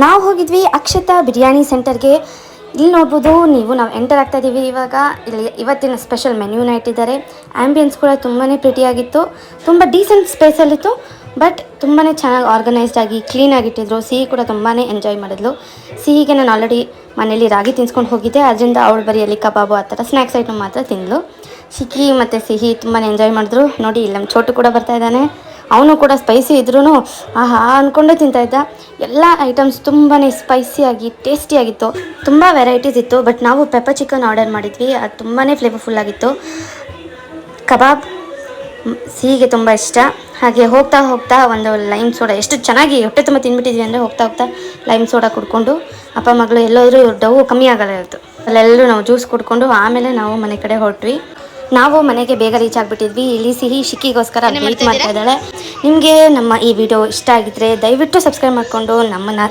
ನಾವು ಹೋಗಿದ್ವಿ ಅಕ್ಷತಾ ಬಿರಿಯಾನಿ ಸೆಂಟರ್ಗೆ. ಇಲ್ಲಿ ನೋಡ್ಬೋದು ನೀವು, ನಾವು ಎಂಟರ್ ಆಗ್ತಾ ಇದ್ದೀವಿ ಇವಾಗ. ಇಲ್ಲಿ ಇವತ್ತಿನ ಸ್ಪೆಷಲ್ ಮೆನ್ಯೂನ ಇಟ್ಟಿದ್ದಾರೆ. ಆ್ಯಂಬಿಯನ್ಸ್ ಕೂಡ ತುಂಬಾ ಪ್ರಿಟಿಯಾಗಿತ್ತು, ತುಂಬ ಡೀಸೆಂಟ್ ಸ್ಪೇಸಲ್ಲಿತ್ತು. ಬಟ್ ತುಂಬಾ ಚೆನ್ನಾಗಿ ಆರ್ಗನೈಸ್ಡ್ ಆಗಿ ಕ್ಲೀನಾಗಿಟ್ಟಿದ್ರು. ಸಿಹಿ ಕೂಡ ತುಂಬಾ ಎಂಜಾಯ್ ಮಾಡಿದ್ಲು. ಸಿಹಿಗೆ ನಾನು ಆಲ್ರೆಡಿ ಮನೇಲಿ ರಾಗಿ ತಿನ್ಸ್ಕೊಂಡು ಹೋಗಿದ್ದೆ, ಅದರಿಂದ ಅವಳು ಬರೀ ಅಲ್ಲಿ ಕಬಾಬು ಆ ಥರ ಸ್ನ್ಯಾಕ್ಸ್ ಐಟಮ್ ಮಾತ್ರ ತಿಂದಳು. ಶಿಕಿ ಮತ್ತು ಸಿಹಿ ತುಂಬಾ ಎಂಜಾಯ್ ಮಾಡಿದ್ರು. ನೋಡಿ ಇಲ್ಲಿ ನಮ್ಮ ಚೋಟು ಕೂಡ ಬರ್ತಾ ಇದ್ದಾನೆ. ಅವನು ಕೂಡ ಸ್ಪೈಸಿ ಇದ್ರೂ ಆಹಾ ಅಂದ್ಕೊಂಡೇ ತಿಂತಾಯಿದ್ದ. ಎಲ್ಲ ಐಟಮ್ಸ್ ತುಂಬಾ ಸ್ಪೈಸಿಯಾಗಿ ಟೇಸ್ಟಿಯಾಗಿತ್ತು. ತುಂಬ ವೆರೈಟೀಸ್ ಇತ್ತು. ಬಟ್ ನಾವು ಪೆಪ್ಪರ್ ಚಿಕನ್ ಆರ್ಡರ್ ಮಾಡಿದ್ವಿ, ಅದು ತುಂಬಾ ಫ್ಲೇವರ್ಫುಲ್ಲಾಗಿತ್ತು. ಕಬಾಬ್ ಸಿಹಿಗೆ ತುಂಬ ಇಷ್ಟ. ಹಾಗೆ ಹೋಗ್ತಾ ಹೋಗ್ತಾ ಒಂದು ಲೈಮ್ ಸೋಡಾ, ಎಷ್ಟು ಚೆನ್ನಾಗಿ ಹೊಟ್ಟೆ ತುಂಬ ತಿಂದ್ಬಿಟ್ಟಿದ್ವಿ ಅಂದರೆ ಹೋಗ್ತಾ ಹೋಗ್ತಾ ಲೈಮ್ ಸೋಡಾ ಕುಡ್ಕೊಂಡು ಅಪ್ಪ ಮಗಳು ಎಲ್ಲೋದ್ರೂ ಡವ್ ಕಮ್ಮಿ ಆಗಲ್ಲ ಇತ್ತು. ಅಲ್ಲೆಲ್ಲರೂ ನಾವು ಜ್ಯೂಸ್ ಕುಡ್ಕೊಂಡು ಆಮೇಲೆ ನಾವು ಮನೆ ಕಡೆ ಹೊರಟ್ವಿ. ನಾವು ಮನೆಗೆ ಬೇಗ ರೀಚ್ ಆಗಿಬಿಟ್ಟಿದ್ವಿ. ಇಲ್ಲಿ ಸಿಹಿ ಶಿಕ್ಕಿಗೋಸ್ಕರ ವೇಟ್ ಮಾಡ್ತಾ ಇದ್ದಾಳೆ. ನಿಮಗೆ ನಮ್ಮ ಈ ವಿಡಿಯೋ ಇಷ್ಟ ಆಗಿದ್ರೆ ದಯವಿಟ್ಟು ಸಬ್ಸ್ಕ್ರೈಬ್ ಮಾಡಿಕೊಂಡು ನಮ್ಮನ್ನು